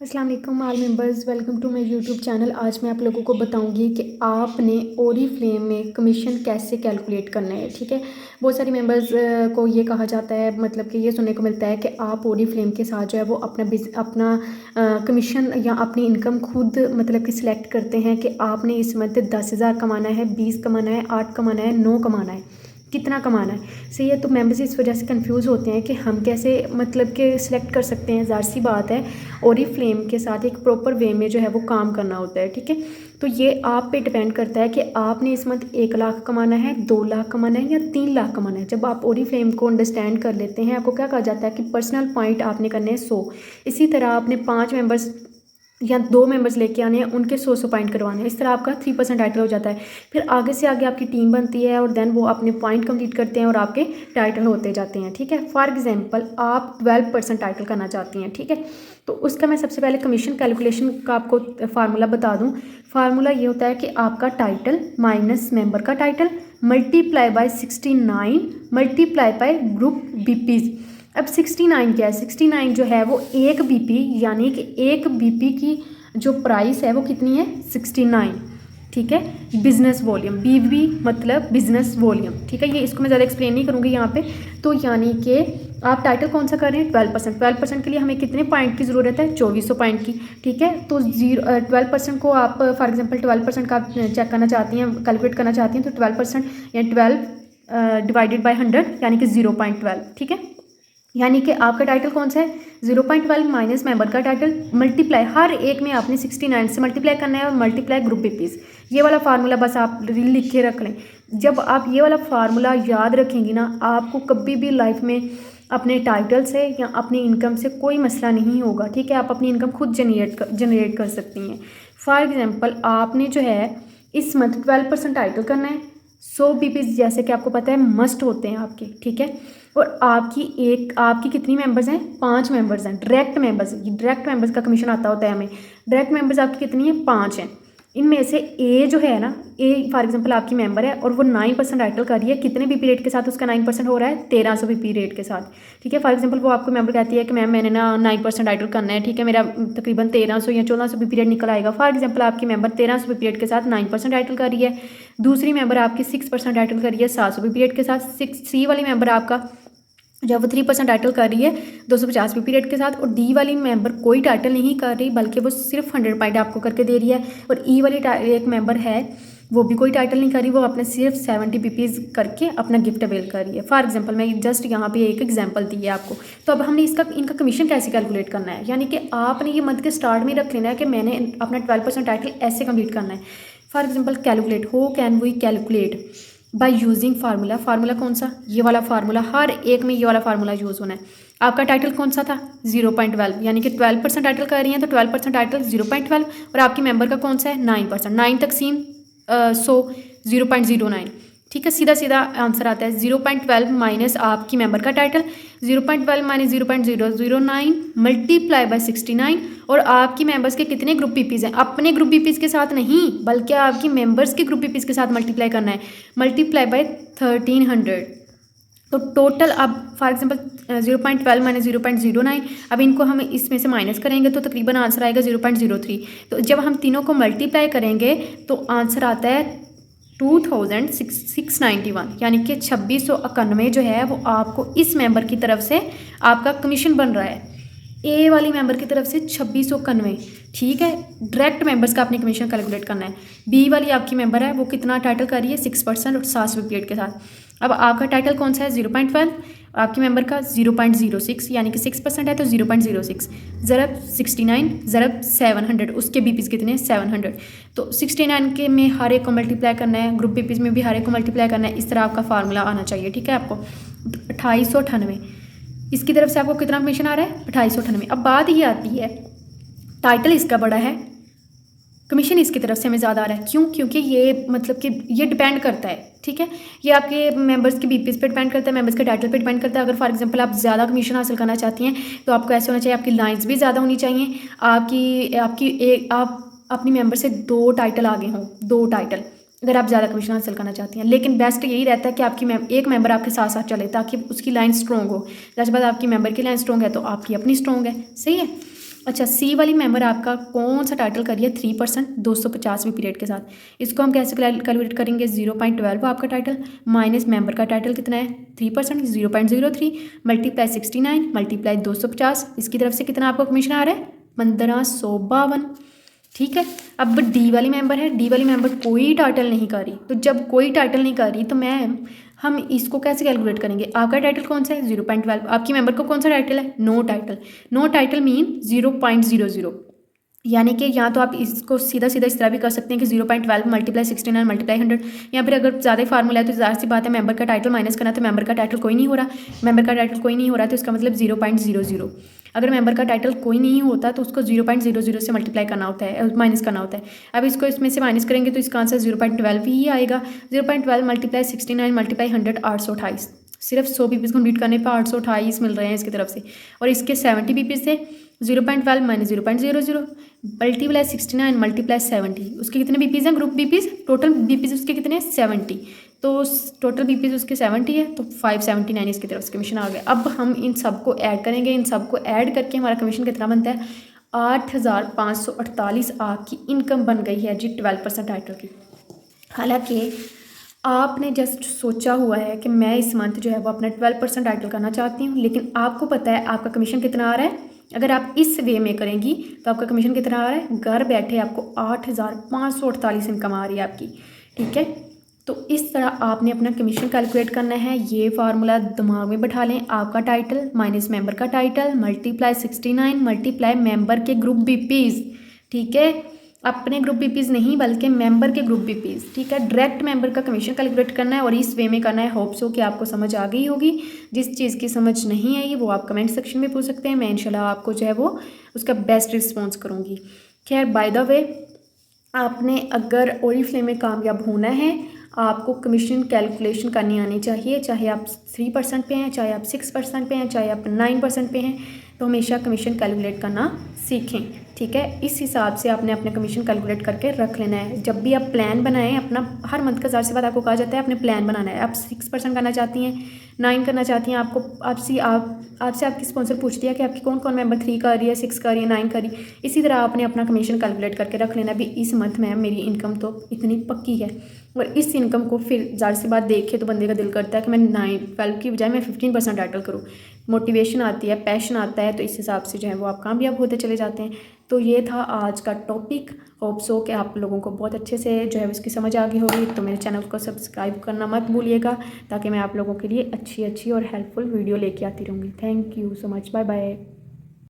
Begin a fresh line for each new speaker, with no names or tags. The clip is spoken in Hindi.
अस्सलाम वालेकुम all members, welcome to my YouTube channel. आज मैं आप लोगों को बताऊंगी कि आपने ओरीफ्लेम में कमीशन कैसे कैलकुलेट करना है। ठीक है, बहुत सारी मेंबर्स को ये कहा जाता है, मतलब कि ये सुनने को मिलता है कि आप ओरीफ्लेम के साथ जो है वो अपना कमीशन या अपनी इनकम खुद मतलब कि सिलेक्ट करते हैं कि आपने इस मंथ 10,000 कमाना है, 20 कमाना है, 8 कमाना है, 9 कमाना है, कितना कमाना है। सही है, तो मेंबर्स इस वजह से कंफ्यूज होते हैं कि हम कैसे मतलब कि सिलेक्ट कर सकते हैं। ज़ाहिर सी बात है, ओरीफ्लेम के साथ एक प्रॉपर वे में जो है वो काम करना होता है। ठीक है, तो ये आप पे डिपेंड करता है कि आपने इस मंथ 1 लाख कमाना है, 2 लाख कमाना है या 3 लाख कमाना है। जब आप ओरीफ्लेम को अंडरस्टैंड कर लेते हैं, आपको क्या कहा जाता है कि पर्सनल पॉइंट आपने करने हैं 100। इसी तरह आपने 5 मेंबर्स या 2 मेंबर्स लेके आने हैं, उनके 100 पॉइंट करवाने हैं। इस तरह आपका 3% टाइटल हो जाता है। फिर आगे से आगे आपकी टीम बनती है और देन वो अपने पॉइंट कंप्लीट करते हैं और आपके टाइटल होते जाते हैं। ठीक है, फॉर एग्जांपल आप 12% टाइटल करना चाहती हैं। ठीक है, तो उसका मैं सबसे पहले कमीशन कैलकुलेशन का आपको फार्मूला बता दूं। फार्मूला ये होता है कि आपका टाइटल माइनस मेंबर का title multiply by 69 multiply by group BPs. अब 69 क्या है? 69 जो है वो एक बीपी, यानी कि एक बीपी की जो प्राइस है वो कितनी है? 69। ठीक है, बिजनेस वॉल्यूम, बीवी मतलब बिजनेस वॉल्यूम। ठीक है, ये इसको मैं ज़्यादा एक्सप्लेन नहीं करूँगी यहाँ पे। तो यानी कि आप टाइटल कौन सा कर रहे हैं? 12%। 12% के लिए हमें कितने पॉइंट की ज़रूरत है? 2400 पॉइंट की। ठीक है, तो 12% को आप फॉर एग्जांपल 12% का आप चेक करना चाहती हैं, कैलकुलेट करना चाहती हैं, तो 12% या 12 डिवाइडेड बाई 100 यानी कि 0.12। ठीक है, यानी कि आपका टाइटल कौन सा है? 0.12 माइनस मेंबर का टाइटल मल्टीप्लाई, हर एक में आपने 69 से मल्टीप्लाई करना है और मल्टीप्लाई ग्रुप बीपीज। ये वाला फार्मूला बस आप लिख के रख लें। जब आप ये वाला फार्मूला याद रखेंगी ना, आपको कभी भी लाइफ में अपने टाइटल से या अपनी इनकम से कोई मसला नहीं होगा। ठीक है, आप अपनी इनकम खुद जनरेट कर सकती हैं। फॉर एग्जाम्पल आपने जो है इस मंथ 12% टाइटल करना है। 100 बीपीज जैसे कि आपको पता है मस्ट होते हैं आपके। ठीक है, और आपकी कितनी मेंबर्स हैं? 5 मेंबर्स हैं, डायरेक्ट मेंबर्स। ये डायरेक्ट मेंबर्स का कमीशन आता होता है हमें। डायरेक्ट मेंबर्स आपकी कितनी है? 5 हैं। इनमें से ए जो है ना, ए फॉर एग्जांपल आपकी मेंबर है और वो 9% टाइटल कर रही है। कितने बीपी रेट के साथ उसका 9% हो रहा है? 1300 बीपी रेट के साथ। ठीक है, फॉर एग्जांपल वो आपको मेंबर कहती है कि मैम मैंने ना 9% टाइटल करना है। ठीक है, मेरा तकरीबन 1300 या 1400 बीपी रेट निकल आएगा। फॉर एग्जांपल आपकी मेंबर 1300 बीपी रेट के साथ 9% टाइटल कर रही है। दूसरी मेंबर आपकी 6% टाइटल कर रही है 700 बीपी रेट के साथ। सी वाली मेंबर आपका जब वो 3% टाइटल कर रही है 250 बीपी रेट के साथ। और डी वाली मेंबर कोई टाइटल नहीं कर रही, बल्कि वो सिर्फ 100 पॉइंट आपको करके दे रही है। और ई वाली एक मेंबर है, वो भी कोई टाइटल नहीं कर रही, वो अपने सिर्फ 70 बीपीज करके अपना गिफ्ट अवेल कर रही है। फॉर एग्जांपल मैं जस्ट यहाँ पे एक एग्जांपल दी है आपको। तो अब हमने इनका कमीशन कैसे कैलकुलेट करना है, यानी कि आपने ये मंथ के स्टार्ट में रख लेना है कि मैंने अपना 12% टाइटल ऐसे कंप्लीट करना है। For example calculate, how can we calculate by using formula. Formula कौन सा? ये वाला फार्मूला, हर एक में ये वाला फार्मूला यूज़ होना है। आपका टाइटल कौन सा था? 0.12, यानी कि 12% टाइटल कर रही हैं तो 12% टाइटल 0.12। और आपकी मेंबर का कौन सा है? 9%। 9 तकसीम 100, 0.09। ठीक है, सीधा सीधा आंसर आता है 0.12 माइनस आपकी मेंबर का टाइटल, 0.12 माइनस 0.009 मल्टीप्लाई बाय 69। और आपकी मेंबर्स के कितने ग्रुप पीपीज हैं? अपने ग्रुप पीपीज के साथ नहीं, बल्कि आपकी मेंबर्स के ग्रुप पीपीज के साथ मल्टीप्लाई करना है, मल्टीप्लाई बाय 1300। तो टोटल अब फॉर एग्जांपल 0.12 माइनस 0.09, अब इनको हम इसमें से माइनस करेंगे तो तकरीबन आंसर आएगा 0.03। तो जब हम तीनों को मल्टीप्लाई करेंगे तो आंसर आता है 2691, यानी कि 2691 जो है वो आपको इस मेंबर की तरफ से आपका कमीशन बन रहा है। ए वाली मेंबर की तरफ से 2691। ठीक है, डायरेक्ट मेंबर्स का आपने कमीशन कैलकुलेट करना है। बी वाली आपकी मेंबर है, वो कितना टाइटल कर रही है? 6% और 700 पीरियड के साथ। अब आपका टाइटल कौन सा है? 0.12। आपकी मेंबर का 0.06, यानी कि 6% है तो 0.06 ज़रब 69 ज़रब 700, उसके बीपीज़ कितने? 700। तो 69 के में हर एक को मल्टीप्लाई करना है, ग्रुप बीपीज़ में भी हर एक को मल्टीप्लाई करना है। इस तरह आपका फार्मूला आना चाहिए। ठीक है, आपको 2898, इसकी तरफ से आपको कितना कमीशन आ रहा है? 2898। अब बात ये आती है, टाइटल इसका बड़ा है, कमीशन इसकी तरफ से हमें ज़्यादा आ रहा है। क्यों? क्योंकि ये मतलब कि ये डिपेंड करता है। ठीक है, ये आपके मेंबर्स के बीपीस पे डिपेंड करता है, मेंबर्स के टाइटल पे डिपेंड करता है। अगर फॉर एग्जांपल आप ज़्यादा कमीशन हासिल करना चाहती हैं तो आपको ऐसे होना चाहिए, आपकी लाइंस भी ज़्यादा होनी चाहिए, आप अपनी मेंबर से 2 टाइटल आगे हों, 2 टाइटल, अगर आप ज़्यादा कमीशन हासिल करना चाहती हैं। लेकिन बेस्ट यही रहता है कि आपकी एक मेंबर आपके साथ साथ चले, ताकि उसकी लाइन स्ट्रॉन्ग हो। जैसे बात आपकी मेंबर की लाइन स्ट्रॉन्ग है तो आपकी अपनी स्ट्रॉन्ग है। सही है, अच्छा, सी वाली मेंबर आपका कौन सा टाइटल कर रही है 3% 250वीं रेट के साथ। इसको हम कैसे कैलकुलेट करेंगे, 0.12 आपका टाइटल माइनस मेंबर का टाइटल कितना है 3% 0.03 मल्टीप्लाई 69 मल्टीप्लाई 250, इसकी तरफ से कितना आपको कमीशन आ रहा है 1552। ठीक है। अब डी वाली मेंबर है, डी वाली मेंबर कोई टाइटल नहीं कर रही, तो जब कोई टाइटल नहीं कर रही तो मैम हम इसको कैसे कैलकुलेट करेंगे। आपका टाइटल कौन सा है 0.12, आपकी मेंबर को कौन सा टाइटल है no title. No title mean 0.00, यानी कि या तो आप इसको सीधा सीधा इस तरह भी कर सकते हैं कि 0.12 मल्टीप्लाई 69 मल्टीप्लाई 100, या फिर अगर ज़्यादा फार्मूला है तो ज़ाहिर सी बात है मेंबर का टाइटल माइनस करना, तो मेंबर का टाइटल कोई नहीं हो रहा, मेंबर का टाइटल कोई नहीं हो रहा तो इसका मतलब 0.00। अगर मेंबर का टाइटल कोई नहीं होता तो उसको 0.00 से मल्टीप्लाई करना होता है, माइनस करना होता है। अब इसको इसमें से माइनस करेंगे तो इसका आंसर 0.12 ही आएगा। 0.12 मल्टीप्लाई 69 मल्टीप्लाई 100 828, सिर्फ 100 पीपीज़ कंप्लीट करने पर 828 मिल रहे हैं इसकी तरफ से। और इसके 70 पीपीज़ थे 0.12 माइनस 0.00 मल्टीप्लाई 69 मल्टीप्लाई 70, उसके कितने बीपीज़ हैं ग्रुप बीपीज़, टोटल बीपीज़ उसके कितने हैं 70, तो टोटल बीपीज़ उसके 70 है तो 579 इसकी तरफ से कमीशन आ गया। अब हम इन सबको ऐड करेंगे, इन सबको ऐड करके हमारा कमीशन कितना बनता है 8548 आपकी इनकम बन गई है जी 12% टाइटल की। हालांकि आपने जस्ट सोचा हुआ है कि मैं इस मंथ जो है वो अपना 12% टाइटल करना चाहती हूँ, लेकिन आपको पता है आपका कमीशन कितना आ रहा है। अगर आप इस वे में करेंगी तो आपका कमीशन कितना आ रहा है, घर बैठे आपको 8548 इनकम आ रही है आपकी। ठीक है, तो इस तरह आपने अपना कमीशन कैलकुलेट करना है। ये फार्मूला दिमाग में बैठा लें, आपका टाइटल माइनस मेंबर का टाइटल मल्टीप्लाई 69 मल्टीप्लाई मेंबर के ग्रुप बीपीज़। ठीक है, अपने ग्रुप बीपीज़ नहीं बल्कि मेंबर के ग्रुप बीपीज़। ठीक है, डायरेक्ट मेंबर का कमीशन कैलकुलेट करना है और इस वे में करना है। होप सो कि आपको समझ आ गई होगी। जिस चीज़ की समझ नहीं आई वो आप कमेंट सेक्शन में पूछ सकते हैं, मैं इंशाल्लाह आपको जो है वो उसका बेस्ट रिस्पॉन्स करूँगी। खैर बाय द वे, आपने अगर ओरिफ्लेम में कामयाब होना है आपको कमीशन कैलकुलेशन करनी आनी चाहिए, चाहे आप 3% पे हैं, चाहे आप 6% पे हैं, चाहे आप 9% पे हैं, तो हमेशा कमीशन कैलकुलेट करना सीखें। ठीक है, इस हिसाब से आपने अपने कमीशन कैलकुलेट करके रख लेना है। जब भी आप प्लान बनाएं अपना, हर मंथ का ज़ाहिर सी बात आपको कहा जाता है अपने प्लान बनाना है। आप 6% करना चाहती हैं, 9 करना चाहती हैं, आपको आपसे आपकी स्पॉन्सर पूछती है कि आपकी कौन कौन मेंबर 3 कर रही है, 6 कर रही है, 9 कर रही है। इसी तरह आपने अपना कमीशन कैलकुलेट करके रख लेना भी इस मंथ में मेरी इनकम तो इतनी पक्की है। और इस इनकम को फिर ज़ाहिर सी बात देखे तो बंदे का दिल करता है कि मैं 9-12 की बजाय मैं 15% टाइटल करूँ। मोटिवेशन आती है, पैशन आता है, तो इस हिसाब से जो है वो आप कामयाब होते चले जाते हैं। तो ये था आज का टॉपिक। होप सो कि आप लोगों को बहुत अच्छे से जो है उसकी समझ आ गई होगी। तो मेरे चैनल को सब्सक्राइब करना मत भूलिएगा, ताकि मैं आप लोगों के लिए अच्छी और हेल्पफुल वीडियो लेके आती रहूँगी। Thank you so much, bye bye.